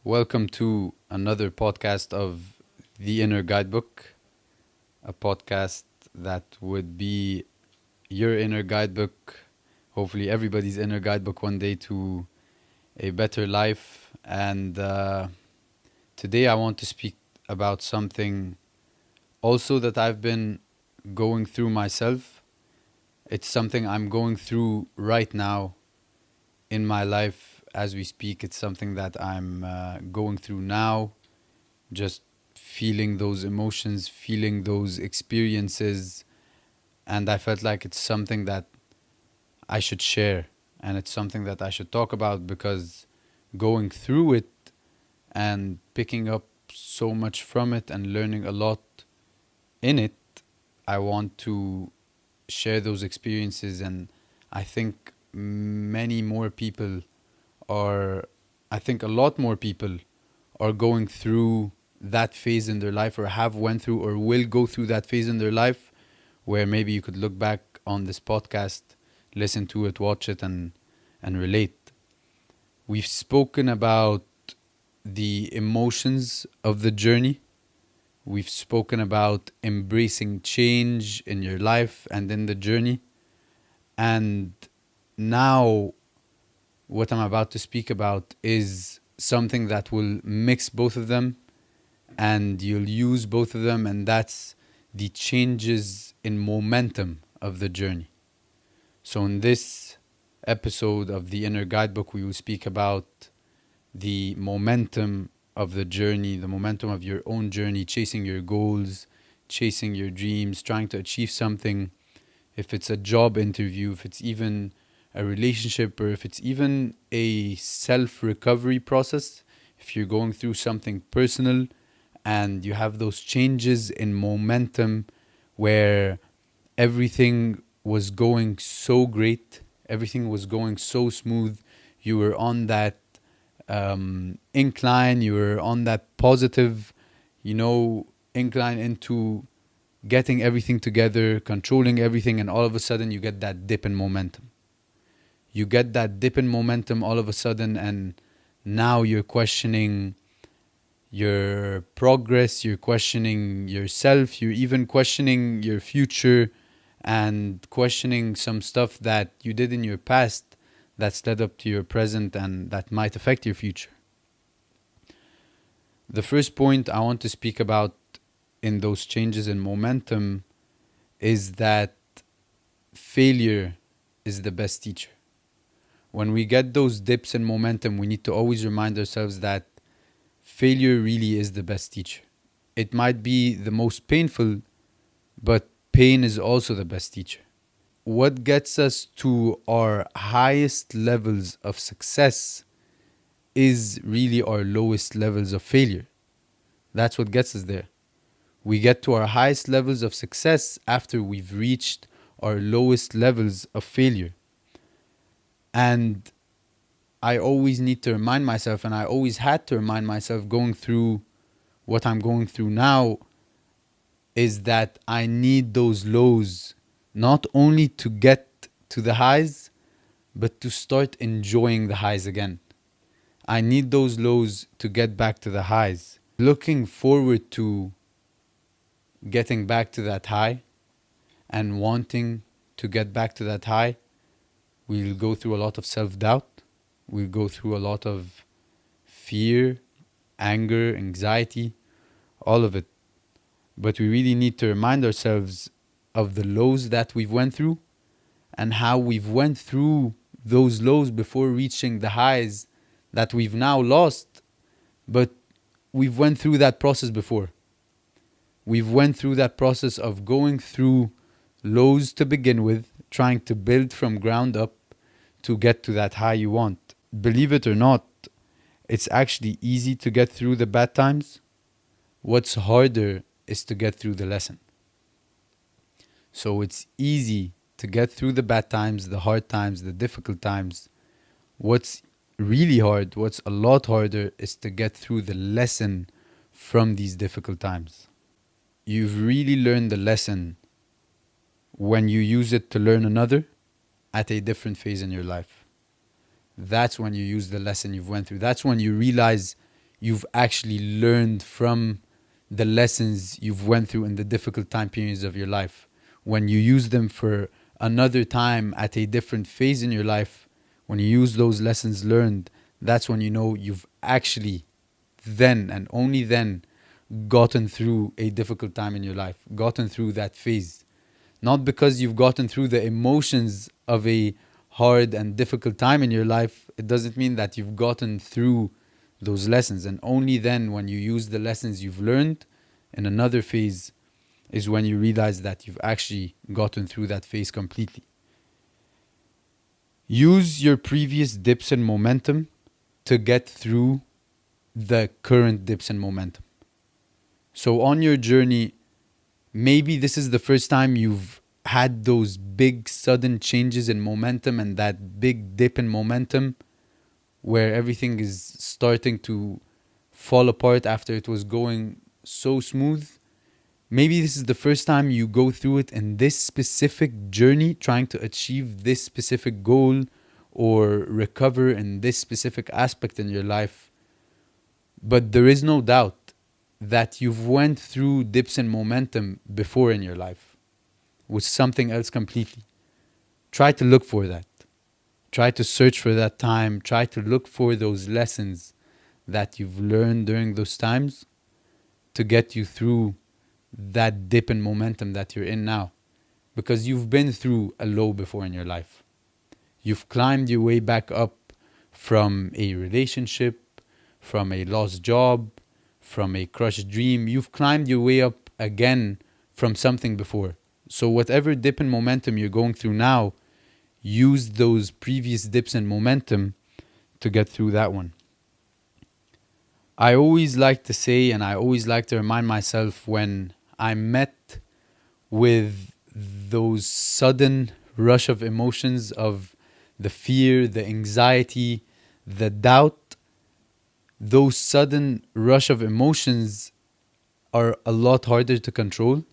Welcome to another podcast of the Inner Guidebook, a podcast that would be your inner guidebook, hopefully everybody's inner guidebook one day to a better life. And today I want to speak about something also that I've been going through myself. It's something I'm going through right now in my life as we speak. It's something that I'm going through now, just feeling those emotions, feeling those experiences. And I felt like it's something that I should share and it's something that I should talk about because going through it and picking up so much from it and learning a lot in it, I want to share those experiences. And I think many more people or I think a lot more people are going through that phase in their life or have went through or will go through that phase in their life where maybe you could look back on this podcast, listen to it, watch it and relate. We've spoken about the emotions of the journey. We've spoken about embracing change in your life and in the journey. And now what I'm about to speak about is something that will mix both of them and you'll use both of them, and that's the changes in momentum of the journey. So in this episode of the Inner Guidebook, we will speak about the momentum of the journey, the momentum of your own journey, chasing your goals, chasing your dreams, trying to achieve something. If it's a job interview, if it's even a relationship, or if it's even a self-recovery process, if you're going through something personal and you have those changes in momentum where everything was going so great, everything was going so smooth, you were on that incline, you were on that positive, incline into getting everything together, controlling everything, and all of a sudden you get that dip in momentum. You get that dip in momentum all of a sudden, and now you're questioning your progress, you're questioning yourself, you're even questioning your future and questioning some stuff that you did in your past that's led up to your present and that might affect your future. The first point I want to speak about in those changes in momentum is that failure is the best teacher. When we get those dips in momentum, we need to always remind ourselves that failure really is the best teacher. It might be the most painful, but pain is also the best teacher. What gets us to our highest levels of success is really our lowest levels of failure. That's what gets us there. We get to our highest levels of success after we've reached our lowest levels of failure. And I always need to remind myself, and I always had to remind myself going through what I'm going through now, is that I need those lows not only to get to the highs, but to start enjoying the highs again. I need those lows to get back to the highs. Looking forward to getting back to that high and wanting to get back to that high, we'll go through a lot of self-doubt. We'll go through a lot of fear, anger, anxiety, all of it. But we really need to remind ourselves of the lows that we've went through and how we've went through those lows before reaching the highs that we've now lost. But we've went through that process before. We've went through that process of going through lows to begin with, trying to build from ground up to get to that high you want. Believe it or not, it's actually easy to get through the bad times. What's harder is to get through the lesson. So it's easy to get through the bad times, the hard times, the difficult times. What's really hard, what's a lot harder, is to get through the lesson from these difficult times. You've really learned the lesson when you use it to learn another at a different phase in your life. That's when you use the lesson you've went through. That's when you realize you've actually learned from the lessons you've went through in the difficult time periods of your life. When you use them for another time at a different phase in your life, when you use those lessons learned, that's when you know you've actually then and only then gotten through a difficult time in your life, gotten through that phase. Not because you've gotten through the emotions of a hard and difficult time in your life, it doesn't mean that you've gotten through those lessons. And only then, when you use the lessons you've learned in another phase, is when you realize that you've actually gotten through that phase completely. Use your previous dips and momentum to get through the current dips and momentum. So on your journey, maybe this is the first time you've had those big sudden changes in momentum and that big dip in momentum where everything is starting to fall apart after it was going so smooth. Maybe this is the first time you go through it in this specific journey, trying to achieve this specific goal or recover in this specific aspect in your life. But there is no doubt that you've went through dips and momentum before in your life with something else completely. Try to look for that. Try to search for that time. Try to look for those lessons that you've learned during those times to get you through that dip in momentum that you're in now. Because you've been through a low before in your life. You've climbed your way back up from a relationship, from a lost job, from a crushed dream. You've climbed your way up again from something before. So whatever dip in momentum you're going through now, use those previous dips in momentum to get through that one. I always like to say, and I always like to remind myself, when I'm met with those sudden rush of emotions of the fear, the anxiety, the doubt, those sudden rush of emotions are a lot harder to control.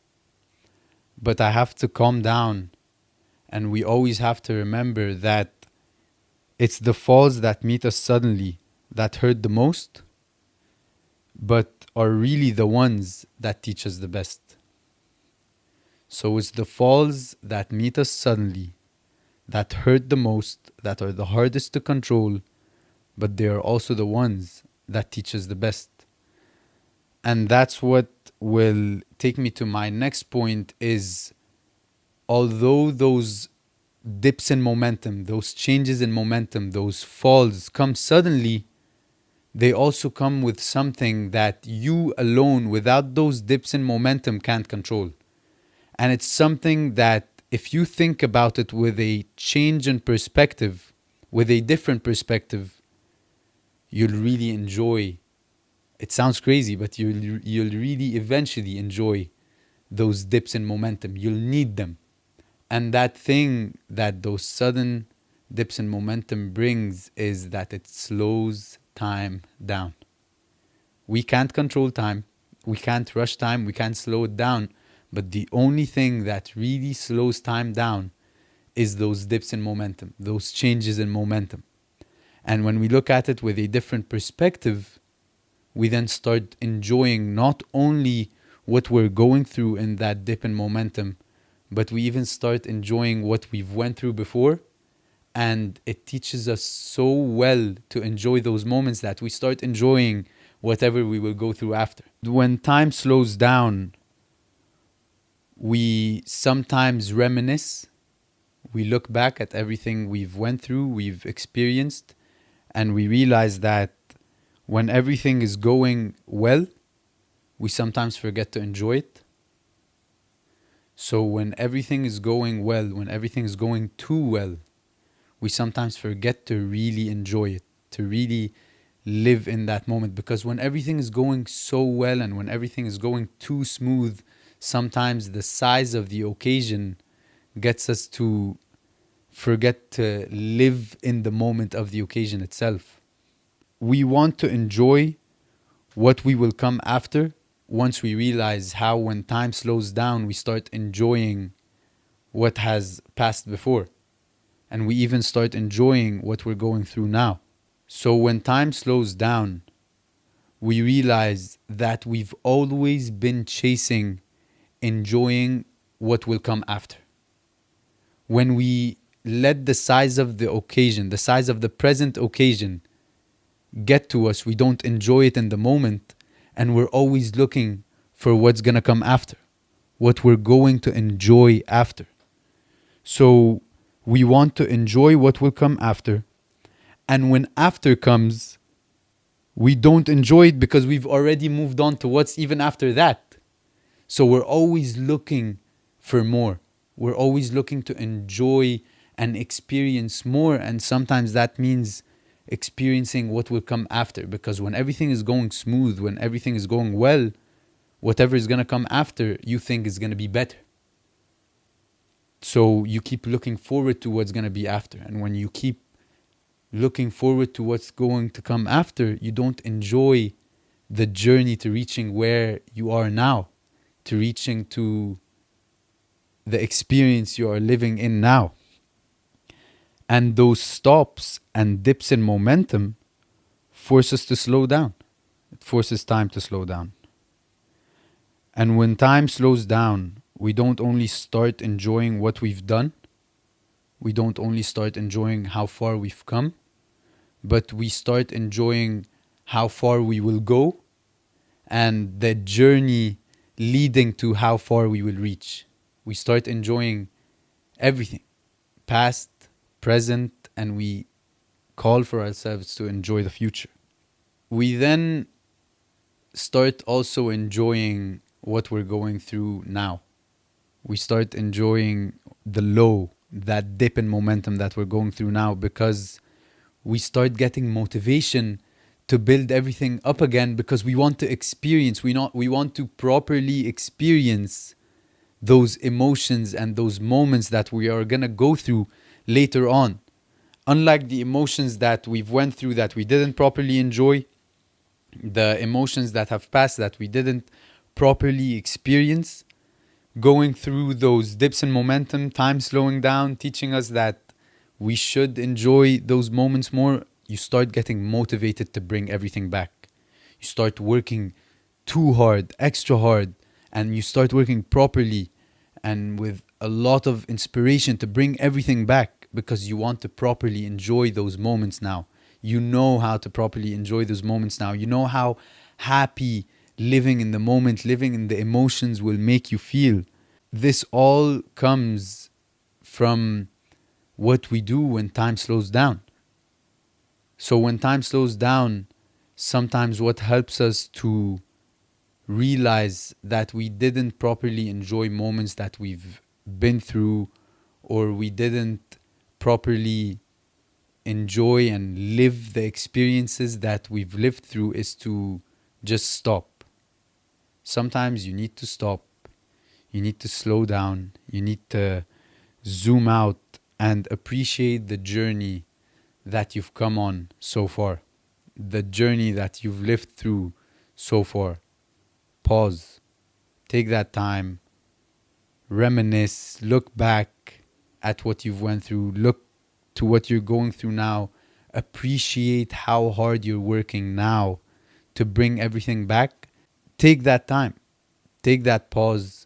But I have to calm down, and we always have to remember that it's the falls that meet us suddenly that hurt the most, but are really the ones that teach us the best. So it's the falls that meet us suddenly, that hurt the most, that are the hardest to control, but they are also the ones that teach us the best. And that's what will take me to my next point is, although those dips in momentum, those changes in momentum, those falls come suddenly, they also come with something that you alone, without those dips in momentum, can't control. And it's something that if you think about it with a change in perspective, with a different perspective, you'll really enjoy. It sounds crazy, but you'll really eventually enjoy those dips in momentum. You'll need them. And that thing that those sudden dips in momentum brings is that it slows time down. We can't control time. We can't rush time. We can't slow it down. But the only thing that really slows time down is those dips in momentum, those changes in momentum. And when we look at it with a different perspective, we then start enjoying not only what we're going through in that dip in momentum, but we even start enjoying what we've went through before. And it teaches us so well to enjoy those moments that we start enjoying whatever we will go through after. When time slows down, we sometimes reminisce. We look back at everything we've went through, we've experienced, and we realize that when everything is going well, we sometimes forget to enjoy it. So when everything is going well, when everything is going too well, we sometimes forget to really enjoy it, to really live in that moment. Because when everything is going so well and when everything is going too smooth, sometimes the size of the occasion gets us to forget to live in the moment of the occasion itself. We want to enjoy what we will come after once we realize how when time slows down, we start enjoying what has passed before. And we even start enjoying what we're going through now. So when time slows down, we realize that we've always been chasing enjoying what will come after. When we let the size of the occasion, the size of the present occasion get to us, we don't enjoy it in the moment, and we're always looking for what's going to come after, what we're going to enjoy after. So we want to enjoy what will come after, and when after comes, we don't enjoy it because we've already moved on to what's even after that. So we're always looking for more. We're always looking to enjoy and experience more, and sometimes that means experiencing what will come after, because when everything is going smooth, when everything is going well, whatever is going to come after you think is going to be better. So you keep looking forward to what's going to be after, and when you keep looking forward to what's going to come after, you don't enjoy the journey to reaching where you are now, to reaching to the experience you are living in now. And those stops and dips in momentum force us to slow down. It forces time to slow down. And when time slows down, we don't only start enjoying what we've done, we don't only start enjoying how far we've come, but we start enjoying how far we will go and the journey leading to how far we will reach. We start enjoying everything, past, present, and we call for ourselves to enjoy the future. We then start also enjoying what we're going through now. We start enjoying the low, that dip in momentum that we're going through now, because we start getting motivation to build everything up again, because we want to experience, we want to properly experience those emotions and those moments that we are going to go through later on. Unlike the emotions that we've went through that we didn't properly enjoy, the emotions that have passed that we didn't properly experience, going through those dips in momentum, time slowing down, teaching us that we should enjoy those moments more, you start getting motivated to bring everything back. You start working too hard, extra hard, and you start working properly and with a lot of inspiration to bring everything back, because you want to properly enjoy those moments now. You know how to properly enjoy those moments now. You know how happy living in the moment, living in the emotions will make you feel. This all comes from what we do when time slows down. So when time slows down, sometimes what helps us to realize that we didn't properly enjoy moments that we've been through, or we didn't properly enjoy and live the experiences that we've lived through, is to just stop. Sometimes you need to stop. You need to slow down. You need to zoom out and appreciate the journey that you've come on so far, the journey that you've lived through so far. Pause, take that time, reminisce, look back at what you've went through, look to what you're going through now, appreciate how hard you're working now to bring everything back. Take that time, take that pause,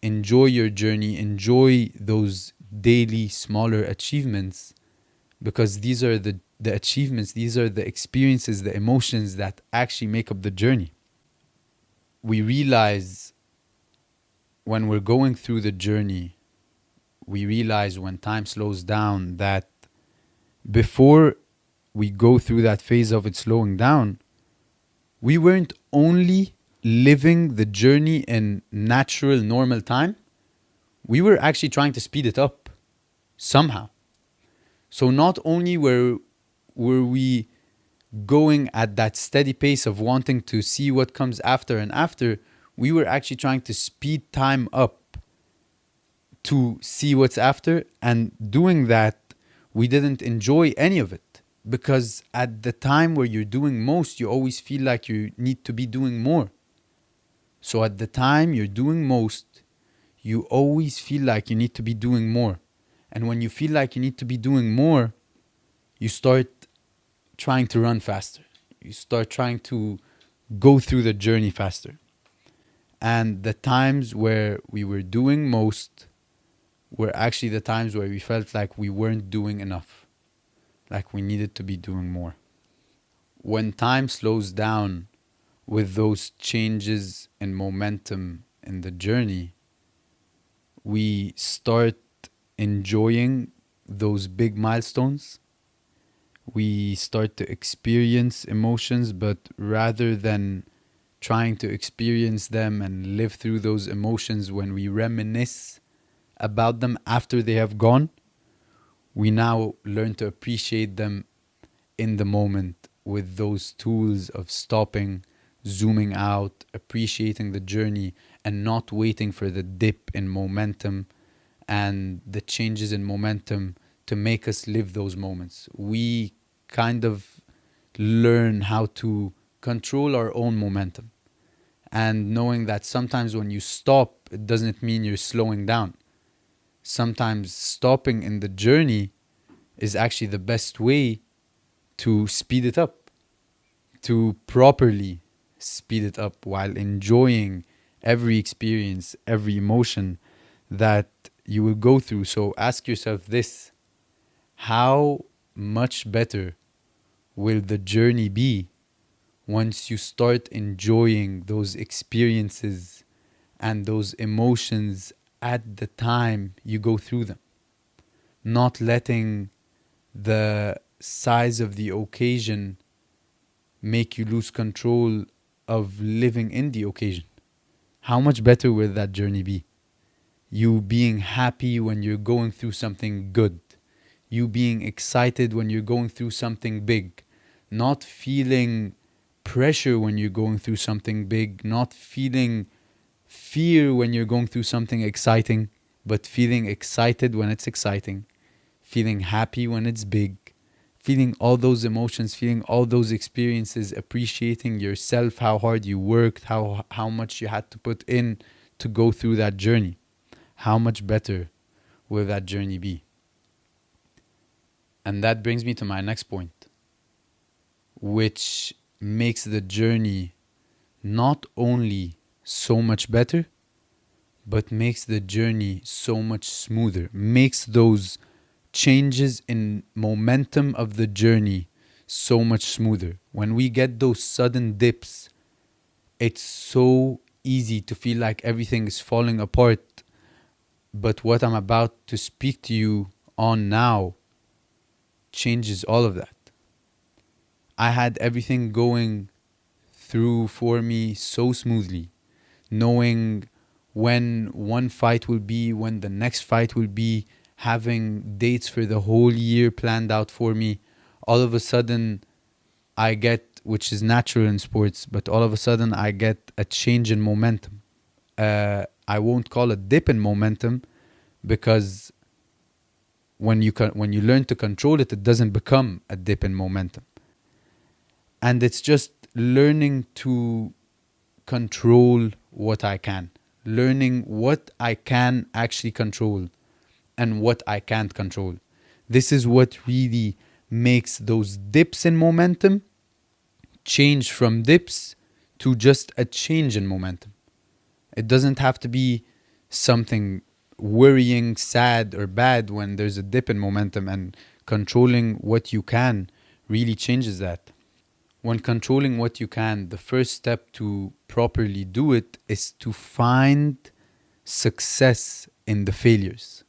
enjoy your journey, enjoy those daily smaller achievements, because these are the achievements, these are the experiences, the emotions that actually make up the journey. We realize when we're going through the journey, we realize when time slows down that before we go through that phase of it slowing down, we weren't only living the journey in natural, normal time, we were actually trying to speed it up somehow. So not only were we going at that steady pace of wanting to see what comes after and after, we were actually trying to speed time up to see what's after. And doing that, we didn't enjoy any of it, because at the time where you're doing most, you always feel like you need to be doing more. So at the time you're doing most, you always feel like you need to be doing more. And when you feel like you need to be doing more, you start trying to run faster. You start trying to go through the journey faster. And the times where we were doing most were actually the times where we felt like we weren't doing enough, like we needed to be doing more. When time slows down with those changes in momentum in the journey, we start enjoying those big milestones. We start to experience emotions, but rather than trying to experience them and live through those emotions when we reminisce about them after they have gone, we now learn to appreciate them in the moment with those tools of stopping, zooming out, appreciating the journey, and not waiting for the dip in momentum and the changes in momentum to make us live those moments. We kind of learn how to control our own momentum. And knowing that sometimes when you stop, it doesn't mean you're slowing down. Sometimes stopping in the journey is actually the best way to speed it up, to properly speed it up while enjoying every experience, every emotion that you will go through. So ask yourself this: how much better will the journey be once you start enjoying those experiences and those emotions at the time you go through them? Not letting the size of the occasion make you lose control of living in the occasion. How much better will that journey be? You being happy when you're going through something good. You being excited when you're going through something big. Not feeling pressure when you're going through something big. Not feeling fear when you're going through something exciting, but feeling excited when it's exciting. Feeling happy when it's big. Feeling all those emotions, feeling all those experiences, appreciating yourself, how hard you worked, how much you had to put in to go through that journey. How much better will that journey be? And that brings me to my next point, which makes the journey not only so much better, but makes the journey so much smoother, makes those changes in momentum of the journey so much smoother. When we get those sudden dips, it's so easy to feel like everything is falling apart. But what I'm about to speak to you on now changes all of that. I had everything going through for me so smoothly, knowing when one fight will be, when the next fight will be, having dates for the whole year planned out for me. All of a sudden, I get, which is natural in sports, but all of a sudden I get a change in momentum. I won't call it dip in momentum, because when you learn to control it, it doesn't become a dip in momentum. And it's just learning to control what I can, learning what I can actually control and what I can't control. This is what really makes those dips in momentum change from dips to just a change in momentum. It doesn't have to be something worrying, sad, or bad when there's a dip in momentum, and controlling what you can really changes that. When controlling what you can, the first step to properly do it is to find success in the failures.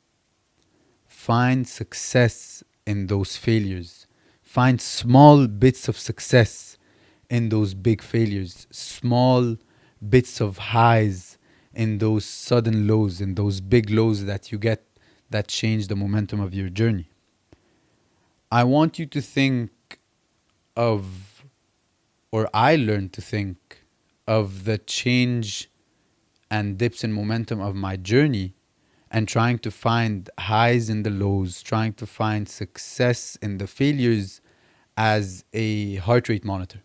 Find success in those failures. Find small bits of success in those big failures. Small bits of highs in those sudden lows, in those big lows that you get that change the momentum of your journey. I want you to think of, or I learned to think of, the change and dips in momentum of my journey, and trying to find highs in the lows, trying to find success in the failures as a heart rate monitor.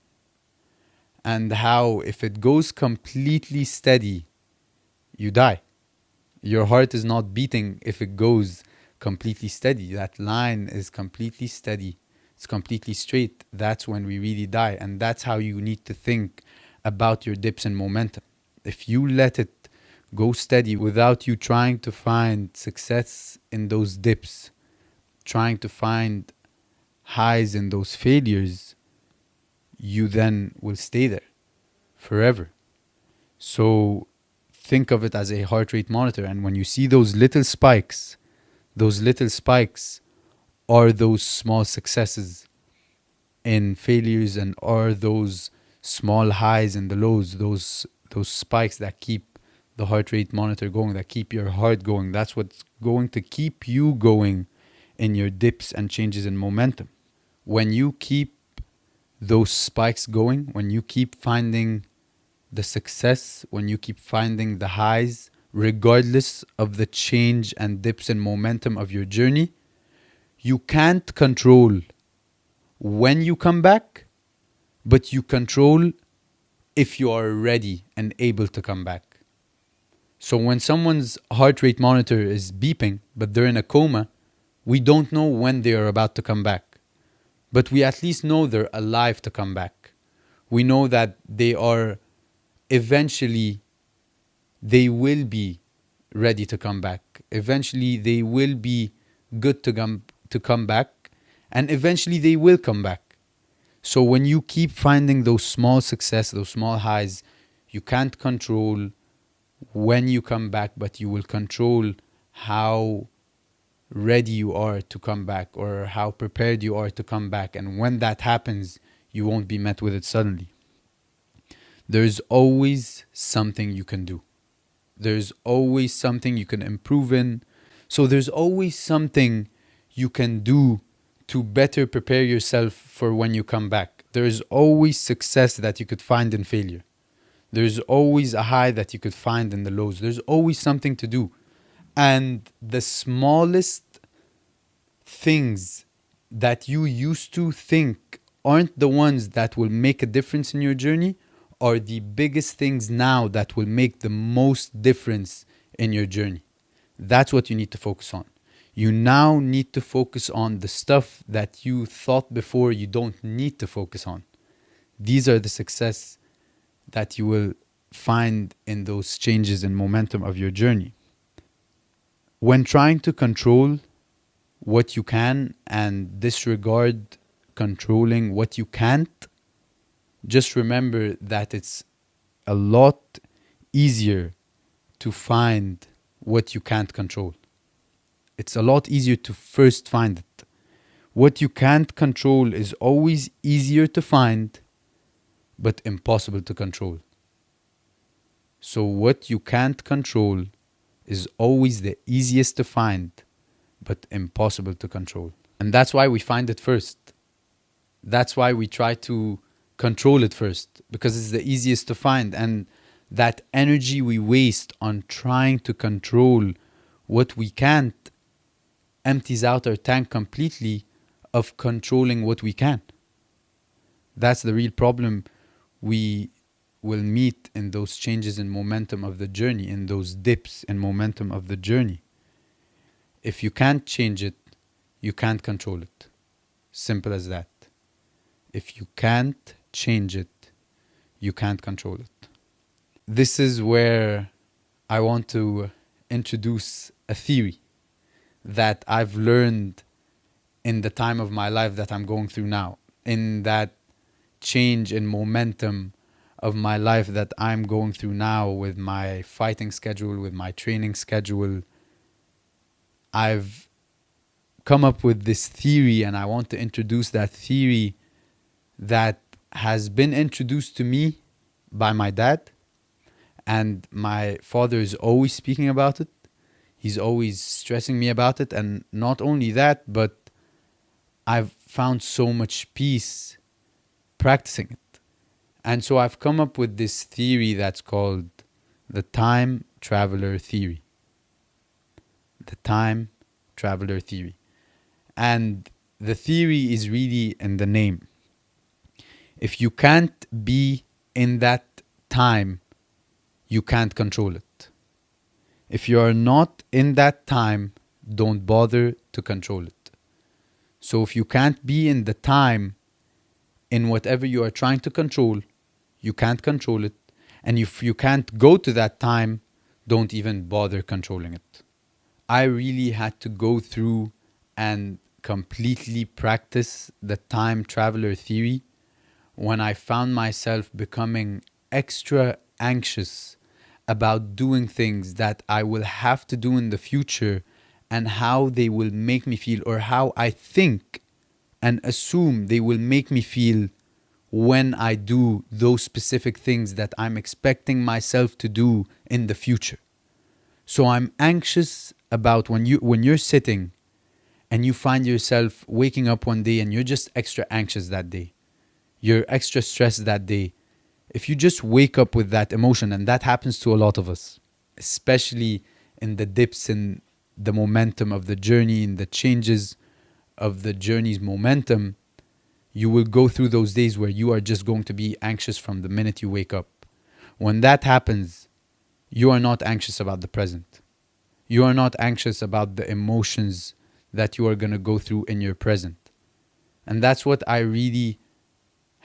And how if it goes completely steady, you die. Your heart is not beating if it goes completely steady. That line is completely steady. It's completely straight. That's when we really die. And that's how you need to think about your dips and momentum. If you let it go steady without you trying to find success in those dips, trying to find highs in those failures, you then will stay there forever. So think of it as a heart rate monitor. And when you see those little spikes are those small successes in failures, and are those small highs and the lows, those spikes that keep the heart rate monitor going, that keep your heart going. That's what's going to keep you going in your dips and changes in momentum. When you keep those spikes going, when you keep finding the success, when you keep finding the highs, regardless of the change and dips and momentum of your journey, you can't control when you come back, but you control if you are ready and able to come back. So when someone's heart rate monitor is beeping, but they're in a coma, we don't know when they are about to come back. But we at least know they're alive to come back. We know that they will be ready to come back. Eventually they will be good to come back, and eventually they will come back. So when you keep finding those small success, those small highs, you can't control when you come back, but you will control how ready you are to come back, or how prepared you are to come back. And when that happens, you won't be met with it suddenly. There's always something you can do. There's always something you can improve in. So there's always something you can do to better prepare yourself for when you come back. There's always success that you could find in failure. There's always a high that you could find in the lows. There's always something to do. And the smallest things that you used to think aren't the ones that will make a difference in your journey are the biggest things now that will make the most difference in your journey. That's what you need to focus on. You now need to focus on the stuff that you thought before you don't need to focus on. These are the success that you will find in those changes in momentum of your journey. When trying to control what you can and disregard controlling what you can't, just remember that it's a lot easier to find what you can't control. It's a lot easier to first find it. What you can't control is always easier to find, but impossible to control. So what you can't control is always the easiest to find, but impossible to control. And that's why we find it first. That's why we try to control it first, because it's the easiest to find. And that energy we waste on trying to control what we can't empties out our tank completely of controlling what we can. That's the real problem we will meet in those changes in momentum of the journey, in those dips in momentum of the journey. If you can't change it, you can't control it. Simple as that. If you can't change it, you can't control it. This is where I want to introduce a theory that I've learned in the time of my life that I'm going through now, in that change in momentum of my life that I'm going through now with my fighting schedule, with my training schedule. I've come up with this theory, and I want to introduce that theory that has been introduced to me by my dad, and my father is always speaking about it. He's always stressing me about it. And not only that, but I've found so much peace practicing it. And so I've come up with this theory that's called the time traveler theory. The time traveler theory. And the theory is really in the name. If you can't be in that time, you can't control it. If you are not in that time, don't bother to control it. So if you can't be in the time in whatever you are trying to control, you can't control it. And if you can't go to that time, don't even bother controlling it. I really had to go through and completely practice the time traveler theory when I found myself becoming extra anxious about doing things that I will have to do in the future and how they will make me feel, or how I think and assume they will make me feel when I do those specific things that I'm expecting myself to do in the future. So I'm anxious about when you're sitting and you find yourself waking up one day and you're just extra anxious that day. You're extra stressed that day. If you just wake up with that emotion, and that happens to a lot of us, especially in the dips in the momentum of the journey, in the changes of the journey's momentum, you will go through those days where you are just going to be anxious from the minute you wake up. When that happens, you are not anxious about the present. You are not anxious about the emotions that you are going to go through in your present. And that's what I really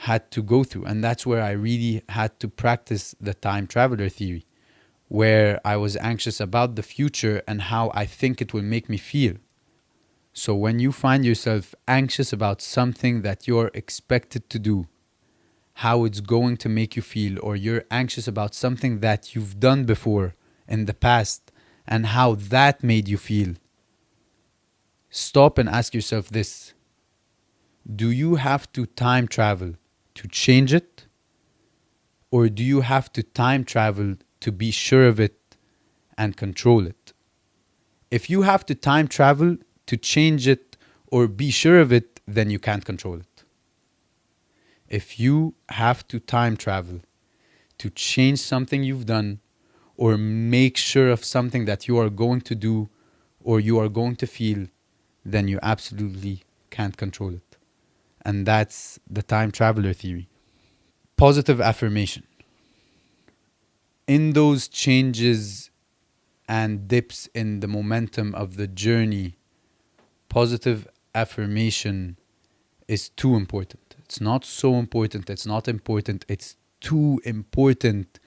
had to go through. And that's where I really had to practice the time traveler theory, where I was anxious about the future and how I think it will make me feel. So when you find yourself anxious about something that you're expected to do, how it's going to make you feel, or you're anxious about something that you've done before in the past and how that made you feel, stop and ask yourself this: do you have to time travel to change it? Or do you have to time travel to be sure of it and control it? If you have to time travel to change it or be sure of it, then you can't control it. If you have to time travel to change something you've done or make sure of something that you are going to do or you are going to feel, then you absolutely can't control it. And that's the time traveler theory. Positive affirmation. In those changes and dips in the momentum of the journey, positive affirmation is too important. It's not so important, it's not important, it's too important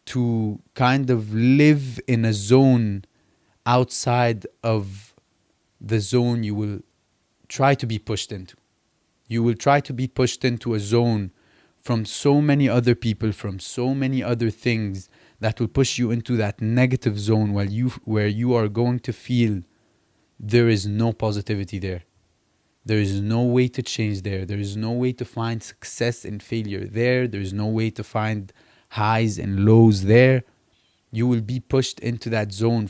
to kind of live in a zone outside of the zone you will try to be pushed into. You will try to be pushed into a zone from so many other people, from so many other things that will push you into that negative zone where you are going to feel there is no positivity there. There is no way to change there. There is no way to find success and failure there. There is no way to find highs and lows there. You will be pushed into that zone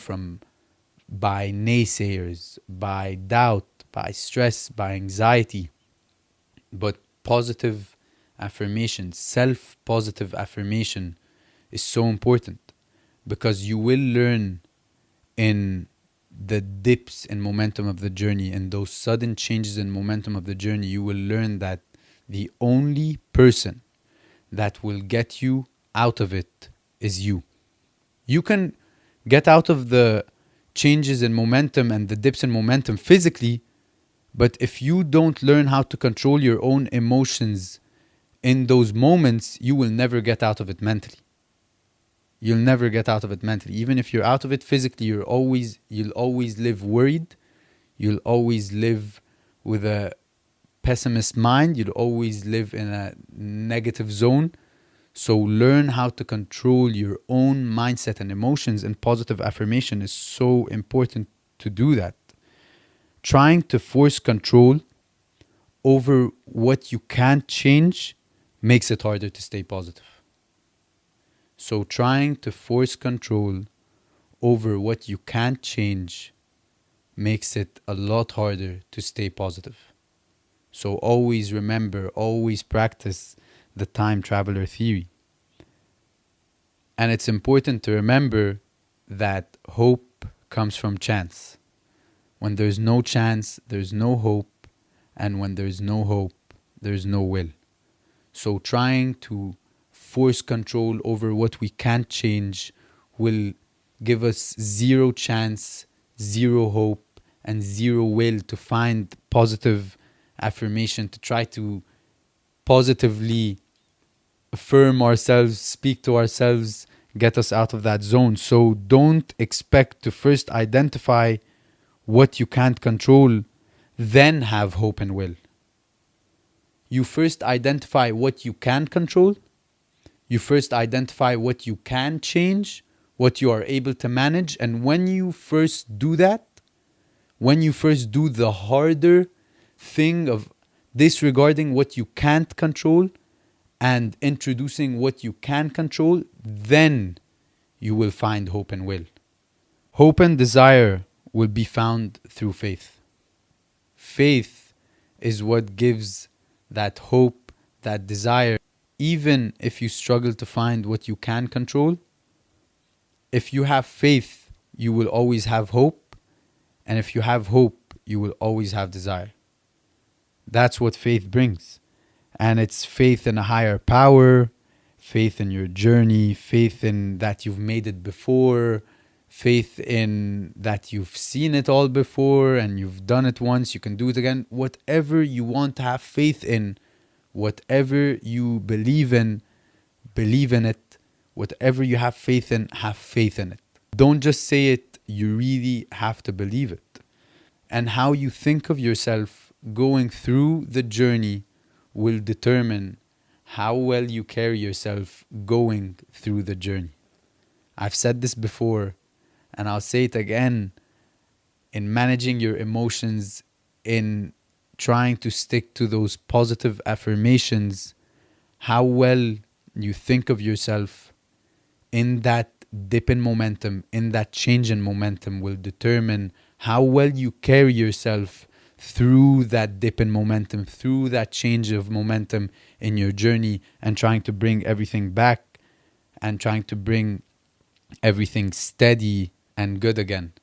by naysayers, by doubt, by stress, by anxiety. But positive affirmation, self-positive affirmation is so important, because you will learn in the dips in momentum of the journey and those sudden changes in momentum of the journey, you will learn that the only person that will get you out of it is you. You can get out of the changes in momentum and the dips in momentum physically, but if you don't learn how to control your own emotions in those moments, you will never get out of it mentally. You'll never get out of it mentally. Even if you're out of it physically, you'll always live worried. You'll always live with a pessimist mind. You'll always live in a negative zone. So learn how to control your own mindset and emotions, and positive affirmation is so important to do that. Trying to force control over what you can't change makes it harder to stay positive. So trying to force control over what you can't change makes it a lot harder to stay positive. So always remember, always practice the time traveler theory. And it's important to remember that hope comes from chance. When there's no chance, there's no hope. And when there's no hope, there's no will. So trying to force control over what we can't change will give us zero chance, zero hope, and zero will to find positive affirmation, to try to positively affirm ourselves, speak to ourselves, get us out of that zone. So don't expect to first identify what you can't control, then have hope and will. You first identify what you can control. You first identify what you can change, what you are able to manage. And when you first do that, when you first do the harder thing of disregarding what you can't control and introducing what you can control, then you will find hope and will. Hope and desire will be found through faith. Faith is what gives that hope, that desire. Even if you struggle to find what you can control, if you have faith, you will always have hope. And if you have hope, you will always have desire. That's what faith brings. And it's faith in a higher power, faith in your journey, faith in that you've made it before, faith in that you've seen it all before and you've done it once, you can do it again. Whatever you want to have faith in, whatever you believe in it. Whatever you have faith in it. Don't just say it, you really have to believe it. And how you think of yourself going through the journey will determine how well you carry yourself going through the journey. I've said this before, and I'll say it again. In managing your emotions, in trying to stick to those positive affirmations, how well you think of yourself in that dip in momentum, in that change in momentum, will determine how well you carry yourself through that dip in momentum, through that change of momentum in your journey, and trying to bring everything back and trying to bring everything steady and good again.